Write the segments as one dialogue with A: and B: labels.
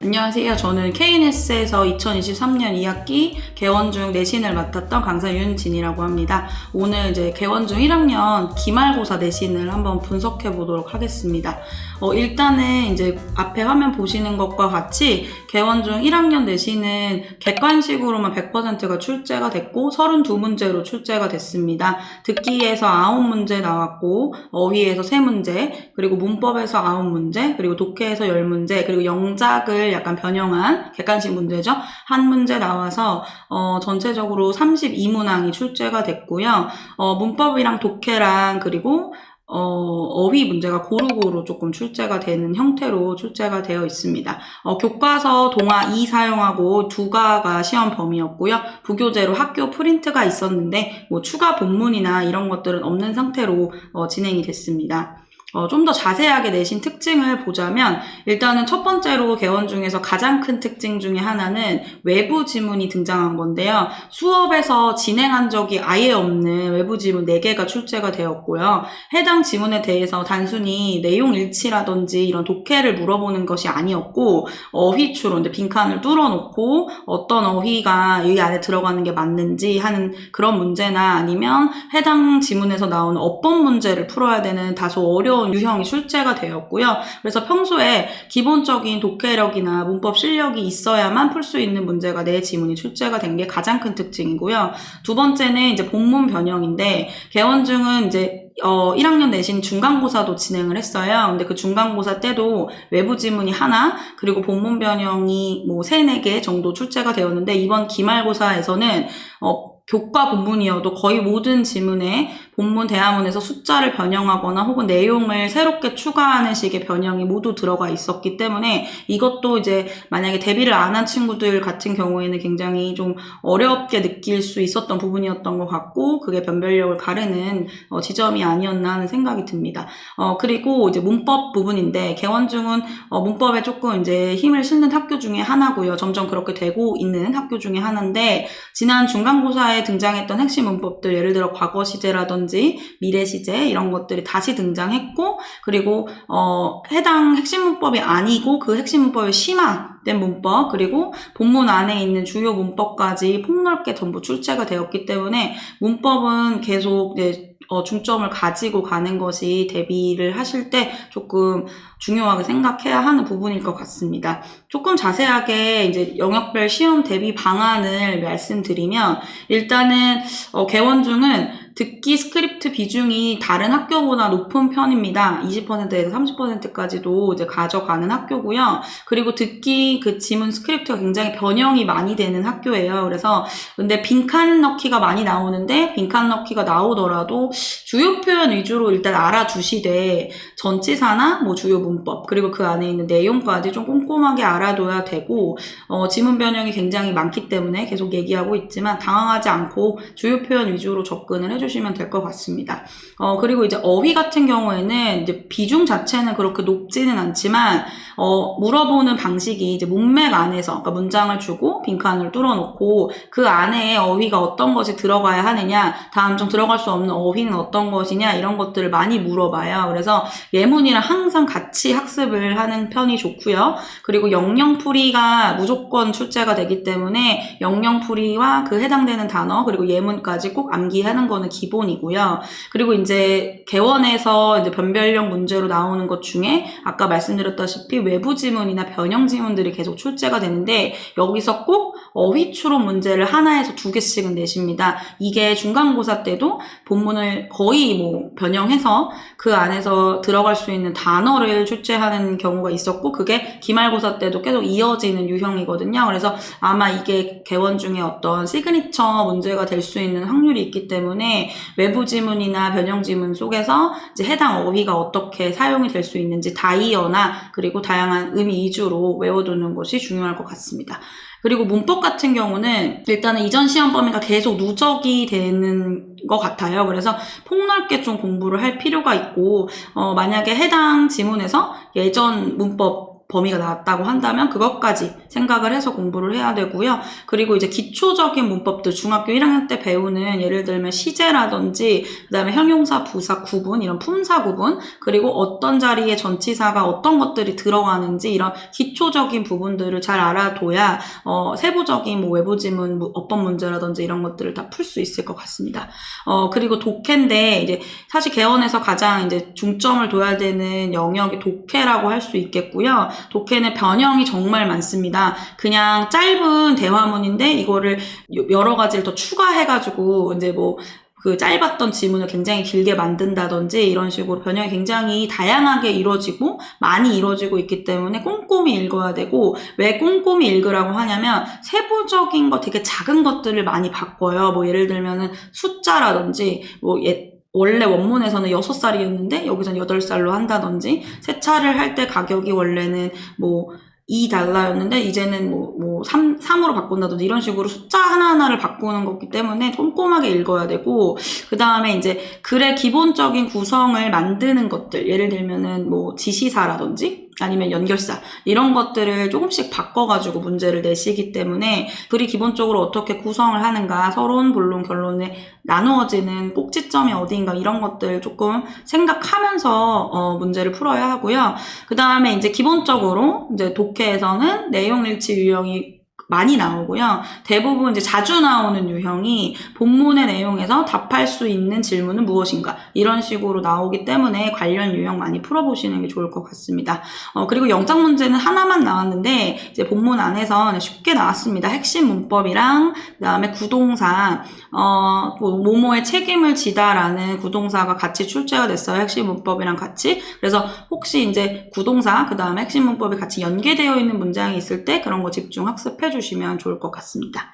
A: 안녕하세요. 저는 KNS에서 2023년 2학기 개원중 내신을 맡았던 강사 윤진이라고 합니다. 오늘 이제 개원중 1학년 기말고사 내신을 한번 분석해 보도록 하겠습니다. 일단은 이제 앞에 화면 보시는 것과 같이 개원중 1학년 내신은 객관식으로만 100%가 출제가 됐고 32문제로 출제가 됐습니다. 듣기에서 9문제 나왔고 어휘에서 3문제, 그리고 문법에서 9문제, 그리고 독해에서 10문제, 그리고 영작을 약간 변형한 객관식 문제죠. 한 문제 나와서 전체적으로 32문항이 출제가 됐고요. 문법이랑 독해랑 그리고 어휘 문제가 고루고루 조금 출제가 되는 형태로 출제가 되어 있습니다. 교과서 동화 2 사용하고 2가가 시험 범위였고요. 부교재로 학교 프린트가 있었는데 뭐 추가 본문이나 이런 것들은 없는 상태로 진행이 됐습니다. 좀 더 자세하게 내신 특징을 보자면 일단은 첫 번째로 개원 중에서 가장 큰 특징 중에 하나는 외부 지문이 등장한 건데요. 수업에서 진행한 적이 아예 없는 외부 지문 4개가 출제가 되었고요. 해당 지문에 대해서 단순히 내용 일치라든지 이런 독해를 물어보는 것이 아니었고 어휘추론, 빈칸을 뚫어놓고 어떤 어휘가 이 안에 들어가는 게 맞는지 하는 그런 문제나 아니면 해당 지문에서 나오는 어법 문제를 풀어야 되는 다소 어려운 유형이 출제가 되었고요. 그래서 평소에 기본적인 독해력이나 문법 실력이 있어야만 풀 수 있는 문제가 4지문이 출제가 된 게 가장 큰 특징이고요. 두 번째는 이제 본문 변형인데 개원중은 이제 1학년 내신 중간고사도 진행을 했어요. 근데 그 중간고사 때도 외부 지문이 하나, 그리고 본문 변형이 뭐 3, 4개 정도 출제가 되었는데 이번 기말고사에서는 교과 본문이어도 거의 모든 지문에 본문 대화문에서 숫자를 변형하거나 혹은 내용을 새롭게 추가하는 식의 변형이 모두 들어가 있었기 때문에 이것도 이제 만약에 대비를 안 한 친구들 같은 경우에는 굉장히 좀 어렵게 느낄 수 있었던 부분이었던 것 같고 그게 변별력을 가르는 지점이 아니었나 하는 생각이 듭니다. 그리고 이제 문법 부분인데 개원중은 문법에 조금 이제 힘을 싣는 학교 중에 하나고요. 점점 그렇게 되고 있는 학교 중에 하나인데 지난 중간고사에 등장했던 핵심 문법들, 예를 들어 과거 시제라든지 미래 시제 이런 것들이 다시 등장했고 그리고 해당 핵심 문법이 아니고 그 핵심 문법이 심화된 문법 그리고 본문 안에 있는 주요 문법까지 폭넓게 전부 출제가 되었기 때문에 문법은 계속 중점을 가지고 가는 것이 대비를 하실 때 조금 중요하게 생각해야 하는 부분일 것 같습니다. 조금 자세하게 이제 영역별 시험 대비 방안을 말씀드리면 일단은 개원중은 듣기 스크립트 비중이 다른 학교보다 높은 편입니다. 20%에서 30%까지도 이제 가져가는 학교고요. 그리고 듣기 그 지문 스크립트가 굉장히 변형이 많이 되는 학교예요. 그래서 근데 빈칸 넣기가 많이 나오는데 빈칸 넣기가 나오더라도 주요 표현 위주로 일단 알아두시되 전치사나 뭐 주요 문법 그리고 그 안에 있는 내용까지 좀 꼼꼼하게 알아둬야 되고 지문 변형이 굉장히 많기 때문에 계속 얘기하고 있지만 당황하지 않고 주요 표현 위주로 접근을 해주시면 될 것 같습니다. 그리고 이제 어휘 같은 경우에는 이제 비중 자체는 그렇게 높지는 않지만 물어보는 방식이 이제 문맥 안에서 그러니까 문장을 주고 빈칸을 뚫어놓고 그 안에 어휘가 어떤 것이 들어가야 하느냐, 다음 중 들어갈 수 없는 어휘는 어떤 것이냐 이런 것들을 많이 물어봐요. 그래서 예문이랑 항상 같이 학습을 하는 편이 좋고요. 그리고 영영풀이가 무조건 출제가 되기 때문에 영영풀이와 그 해당되는 단어 그리고 예문까지 꼭 암기하는 거는 기본이고요. 그리고 이제 개원에서 이제 변별력 문제로 나오는 것 중에 아까 말씀드렸다시피 외부 지문이나 변형 지문들이 계속 출제가 되는데 여기서 꼭 어휘 추론 문제를 하나에서 2개씩은 내십니다. 이게 중간고사 때도 본문을 거의 뭐 변형해서 그 안에서 들어갈 수 있는 단어를 출제하는 경우가 있었고 그게 기말고사 때도 계속 이어지는 유형이거든요. 그래서 아마 이게 개원 중에 어떤 시그니처 문제가 될 수 있는 확률이 있기 때문에 외부 지문이나 변형 지문 속에서 이제 해당 어휘가 어떻게 사용이 될 수 있는지 다이어나 그리고 다양한 의미 위주로 외워두는 것이 중요할 것 같습니다. 그리고 문법 같은 경우는 일단은 이전 시험 범위가 계속 누적이 되는 것 같아요. 그래서 폭넓게 좀 공부를 할 필요가 있고 만약에 해당 지문에서 예전 문법 범위가 나왔다고 한다면 그것까지 생각을 해서 공부를 해야 되고요. 그리고 이제 기초적인 문법들 중학교 1학년 때 배우는 예를 들면 시제라든지 그다음에 형용사, 부사 구분, 이런 품사 구분, 그리고 어떤 자리에 전치사가 어떤 것들이 들어가는지 이런 기초적인 부분들을 잘 알아둬야 세부적인 뭐 외부 지문, 어법 문제라든지 이런 것들을 다 풀 수 있을 것 같습니다. 그리고 독해인데 이제 사실 개원에서 가장 이제 중점을 둬야 되는 영역이 독해라고 할 수 있겠고요. 독해는 변형이 정말 많습니다. 그냥 짧은 대화문인데 이거를 여러 가지를 더 추가해가지고 이제 뭐 그 짧았던 지문을 굉장히 길게 만든다든지 이런 식으로 변형이 굉장히 다양하게 이루어지고 많이 이루어지고 있기 때문에 꼼꼼히 읽어야 되고, 왜 꼼꼼히 읽으라고 하냐면 세부적인 거 되게 작은 것들을 많이 바꿔요. 뭐 예를 들면은 숫자라든지 원래 원문에서는 6살이었는데 여기서는 8살로 한다든지, 세차를 할 때 가격이 원래는 뭐 $2였는데 이제는 뭐 3으로 바꾼다든지 이런 식으로 숫자 하나하나를 바꾸는 거기 때문에 꼼꼼하게 읽어야 되고, 그 다음에 이제 글의 기본적인 구성을 만드는 것들, 예를 들면은 뭐 지시사라든지 아니면 연결사 이런 것들을 조금씩 바꿔가지고 문제를 내시기 때문에 글이 기본적으로 어떻게 구성을 하는가, 서론, 본론, 결론에 나누어지는 꼭지점이 어디인가 이런 것들 조금 생각하면서 문제를 풀어야 하고요. 그 다음에 이제 기본적으로 이제 독해에서는 내용일치 유형이 많이 나오고요. 대부분 이제 자주 나오는 유형이 본문의 내용에서 답할 수 있는 질문은 무엇인가 이런 식으로 나오기 때문에 관련 유형 많이 풀어보시는 게 좋을 것 같습니다. 그리고 영작 문제는 하나만 나왔는데 이제 본문 안에서 쉽게 나왔습니다. 핵심 문법이랑 그다음에 구동사, 뭐뭐의 책임을 지다라는 구동사가 같이 출제가 됐어요. 핵심 문법이랑 같이. 그래서 혹시 이제 구동사 그다음에 핵심 문법이 같이 연계되어 있는 문장이 있을 때 그런 거 집중 학습해 주시면 좋을 것 같습니다.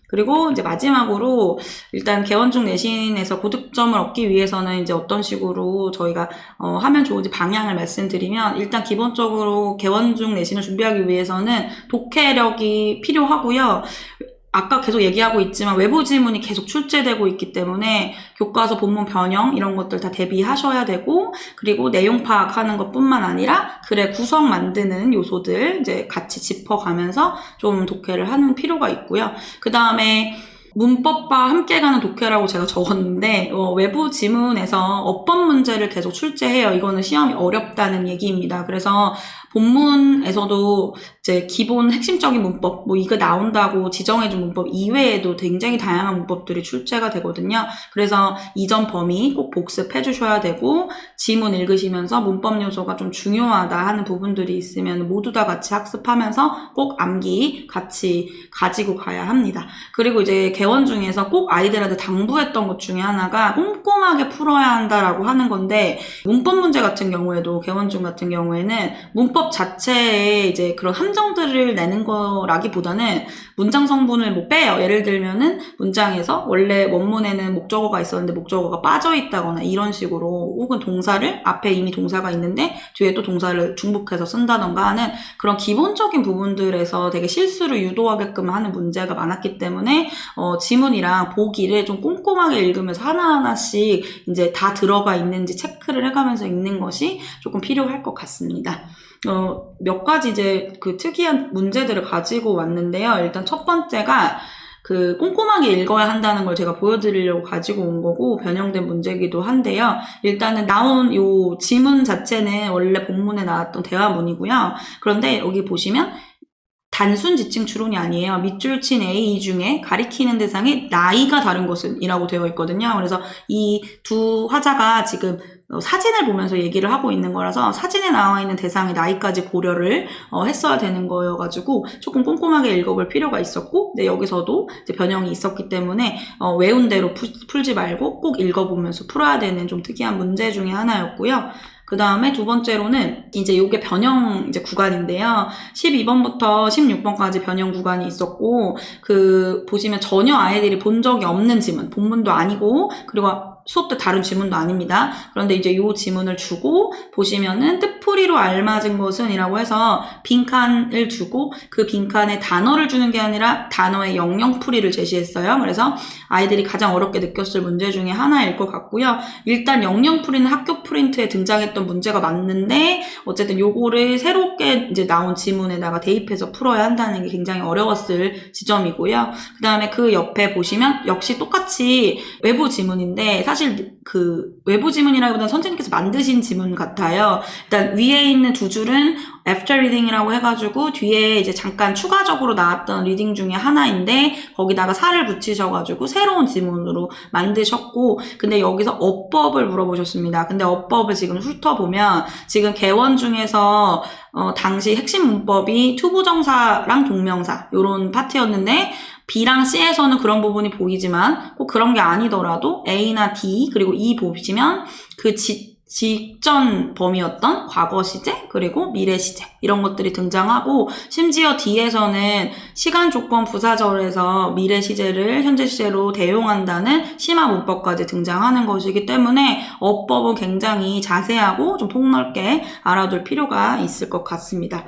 A: 그리고 이제 마지막으로 일단 개원중 내신에서 고득점을 얻기 위해서는 이제 어떤 식으로 저희가 하면 좋은지 방향을 말씀드리면, 일단 기본적으로 개원중 내신을 준비하기 위해서는 독해력이 필요하고요. 아까 계속 얘기하고 있지만 외부 지문이 계속 출제되고 있기 때문에 교과서 본문 변형 이런 것들 다 대비하셔야 되고, 그리고 내용 파악하는 것뿐만 아니라 글의 구성 만드는 요소들 이제 같이 짚어가면서 좀 독해를 하는 필요가 있고요. 그 다음에 문법과 함께 가는 독해라고 제가 적었는데 외부 지문에서 어법 문제를 계속 출제해요. 이거는 시험이 어렵다는 얘기입니다. 그래서 본문에서도 이제 기본 핵심적인 문법, 뭐 이거 나온다고 지정해준 문법 이외에도 굉장히 다양한 문법들이 출제가 되거든요. 그래서 이전 범위 꼭 복습해 주셔야 되고, 지문 읽으시면서 문법 요소가 좀 중요하다 하는 부분들이 있으면 모두 다 같이 학습하면서 꼭 암기 같이 가지고 가야 합니다. 그리고 이제 개원 중에서 꼭 아이들한테 당부했던 것 중에 하나가 꼼꼼하게 풀어야 한다라고 하는 건데, 문법 문제 같은 경우에도 개원중 같은 경우에는 문법 자체에 이제 그런 함정들을 내는 거라기보다는 문장 성분을 뭐 빼요. 예를 들면은 문장에서 원래 원문에는 목적어가 있었는데 목적어가 빠져 있다거나 이런 식으로, 혹은 동사를 앞에 이미 동사가 있는데 뒤에 또 동사를 중복해서 쓴다던가 하는 그런 기본적인 부분들에서 되게 실수를 유도하게끔 하는 문제가 많았기 때문에 지문이랑 보기를 좀 꼼꼼하게 읽으면서 하나하나씩 이제 다 들어가 있는지 체크를 해가면서 읽는 것이 조금 필요할 것 같습니다. 몇 가지 이제 그 특이한 문제들을 가지고 왔는데요. 일단 첫 번째가 그 꼼꼼하게 읽어야 한다는 걸 제가 보여드리려고 가지고 온 거고 변형된 문제이기도 한데요. 일단은 나온 요 지문 자체는 원래 본문에 나왔던 대화문이고요. 그런데 여기 보시면 단순 지칭 추론이 아니에요. 밑줄 친 A 이 중에 가리키는 대상이 나이가 다른 것은 이라고 되어 있거든요. 그래서 이 두 화자가 지금 사진을 보면서 얘기를 하고 있는 거라서 사진에 나와 있는 대상의 나이까지 고려를 했어야 되는 거여가지고 조금 꼼꼼하게 읽어볼 필요가 있었고, 근데 여기서도 이제 변형이 있었기 때문에 외운 대로 풀지 말고 꼭 읽어보면서 풀어야 되는 좀 특이한 문제 중에 하나였고요. 그 다음에 두 번째로는 이제 요게 변형 이제 구간인데요. 12번부터 16번까지 변형 구간이 있었고, 그 보시면 전혀 아이들이 본 적이 없는 지문, 본문도 아니고, 그리고 수업 때 다룬 지문도 아닙니다. 그런데 이제 이 지문을 주고 보시면은 뜻풀이로 알맞은 것은 이라고 해서 빈칸을 주고 그 빈칸에 단어를 주는 게 아니라 단어의 영영풀이를 제시했어요. 그래서 아이들이 가장 어렵게 느꼈을 문제 중에 하나일 것 같고요. 일단 영영풀이는 학교 프린트에 등장했던 문제가 맞는데 어쨌든 요거를 새롭게 이제 나온 지문에다가 대입해서 풀어야 한다는 게 굉장히 어려웠을 지점이고요. 그 다음에 그 옆에 보시면 역시 똑같이 외부 지문인데 사실 그 외부 지문이라기보다는 선생님께서 만드신 지문 같아요. 일단 위에 있는 두 줄은 after reading이라고 해가지고 뒤에 이제 잠깐 추가적으로 나왔던 리딩 중에 하나인데 거기다가 살을 붙이셔가지고 새로운 지문으로 만드셨고 근데 여기서 어법을 물어보셨습니다. 근데 어법을 지금 훑어보면 지금 개원 중에서 당시 핵심 문법이 투부정사랑 동명사 요런 파트였는데 B랑 C에서는 그런 부분이 보이지만 꼭 그런 게 아니더라도 A나 D 그리고 E 보시면 그 직전 범위였던 과거 시제 그리고 미래 시제 이런 것들이 등장하고 심지어 D에서는 시간 조건 부사절에서 미래 시제를 현재 시제로 대용한다는 심화 문법까지 등장하는 것이기 때문에 어법은 굉장히 자세하고 좀 폭넓게 알아둘 필요가 있을 것 같습니다.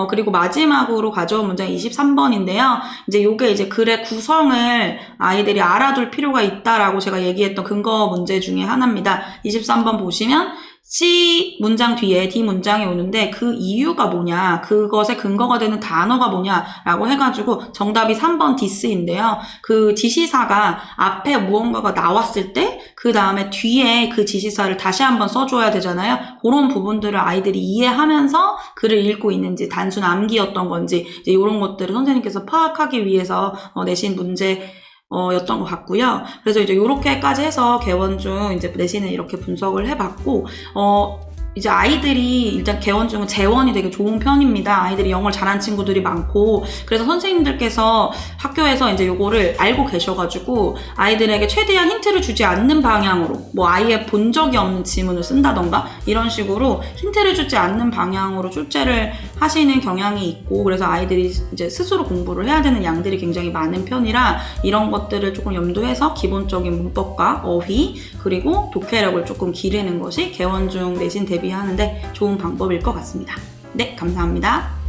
A: 그리고 마지막으로 가져온 문제가 23번인데요. 이제 요게 이제 글의 구성을 아이들이 알아둘 필요가 있다라고 제가 얘기했던 근거 문제 중에 하나입니다. 23번 보시면 C 문장 뒤에 D 문장이 오는데 그 이유가 뭐냐, 그것의 근거가 되는 단어가 뭐냐라고 해가지고 정답이 3번 this인데요. 그 지시사가 앞에 무언가가 나왔을 때 그 다음에 뒤에 그 지시사를 다시 한번 써줘야 되잖아요. 그런 부분들을 아이들이 이해하면서 글을 읽고 있는지 단순 암기였던 건지 이제 이런 것들을 선생님께서 파악하기 위해서 내신 문제 였던 것 같고요. 그래서 이제 요렇게까지 해서 개원 중 이제 내신을 이렇게 분석을 해봤고, 이제 아이들이 일단 개원 중은 재원이 되게 좋은 편입니다. 아이들이 영어를 잘하는 친구들이 많고, 그래서 선생님들께서 학교에서 이제 요거를 알고 계셔가지고 아이들에게 최대한 힌트를 주지 않는 방향으로 뭐 아예 본 적이 없는 지문을 쓴다던가 이런 식으로 힌트를 주지 않는 방향으로 출제를 하시는 경향이 있고, 그래서 아이들이 이제 스스로 공부를 해야 되는 양들이 굉장히 많은 편이라 이런 것들을 조금 염두해서 기본적인 문법과 어휘 그리고 독해력을 조금 기르는 것이 개원 중 내신 대비하는데 좋은 방법일 것 같습니다. 네, 감사합니다.